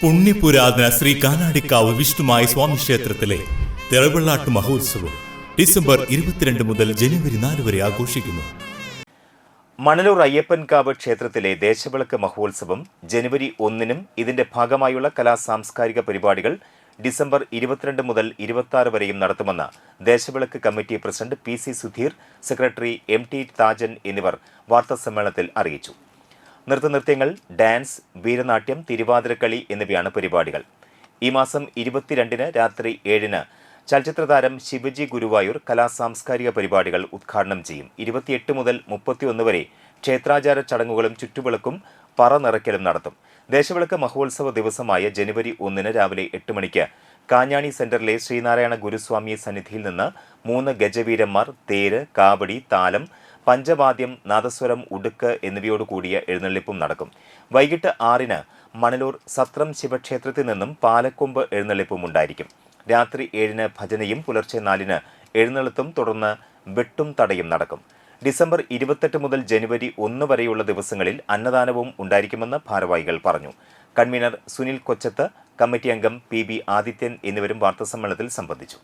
പുണ്യപുരാതന ശ്രീ കാനാടിക്കാവ് വിഷ്ണുമായ സ്വാമി ക്ഷേത്രത്തിലെ തിറവെള്ളാട്ട് മഹോത്സവം ഡിസംബർ 22 മുതൽ ജനുവരി 4 വരെ ആഘോഷിക്കുന്നു. മണലൂർ അയ്യപ്പൻകാവ് ക്ഷേത്രത്തിലെ ദേശവിളക്ക് മഹോത്സവം ജനുവരി 1-നും ഇതിന്റെ ഭാഗമായുള്ള സാംസ്കാരിക പരിപാടികൾ ഡിസംബർ 22 മുതൽ 26 വരെയും നടത്തുമെന്ന് ദേശവിളക്ക് committee president P C Sudheer, secretary M T Thajan എന്നിവർ വാർത്താസമ്മേളനത്തിൽ അറിയിച്ചു. നൃത്തനൃത്യങ്ങൾ, ഡാൻസ്, വീരനാട്യം, തിരുവാതിരക്കളി എന്നിവയാണ് പരിപാടികൾ. ഈ മാസം 22-ന് രാത്രി 7-ന് ചലച്ചിത്രതാരം ശിവജി ഗുരുവായൂർ സാംസ്കാരിക പരിപാടികൾ ഉദ്ഘാടനം ചെയ്യും. 28 മുതൽ 31 വരെ ക്ഷേത്രാചാര ചടങ്ങുകളും ചുറ്റുവിളക്കും പറ നിറയ്ക്കലും നടത്തും. ദേശവിളക്ക് മഹോത്സവ ദിവസമായ ജനുവരി 1-ന് രാവിലെ 8 മണിക്ക് കാഞ്ഞാണി സെന്ററിലെ ശ്രീനാരായണ ഗുരുസ്വാമി സന്നിധിയിൽ നിന്ന് 3 ഗജവീരന്മാർ, തേര്, കാവടി, താലം, പഞ്ചവാദ്യം, നാദസ്വരം, ഉടുക്ക് എന്നിവയോടുകൂടിയ എഴുന്നള്ളിപ്പും നടക്കും. വൈകിട്ട് 6-ന് മണലൂർ സത്രം ശിവക്ഷേത്രത്തിൽ നിന്നും പാലക്കൊമ്പ് എഴുന്നള്ളിപ്പും ഉണ്ടായിരിക്കും. രാത്രി 7-ന് ഭജനയും പുലർച്ചെ 4-ന് എഴുന്നള്ളത്തും തുടർന്ന് വെട്ടും തടയും നടക്കും. ഡിസംബർ 28 മുതൽ ജനുവരി 1 വരെയുള്ള ദിവസങ്ങളിൽ അന്നദാനവും ഉണ്ടായിരിക്കുമെന്ന് ഭാരവാഹികൾ പറഞ്ഞു. കൺവീനർ സുനിൽ കൊച്ചത്ത്, കമ്മിറ്റി അംഗം പി ബി ആദിത്യൻ എന്നിവരും വാർത്താസമ്മേളനത്തിൽ സംബന്ധിച്ചു.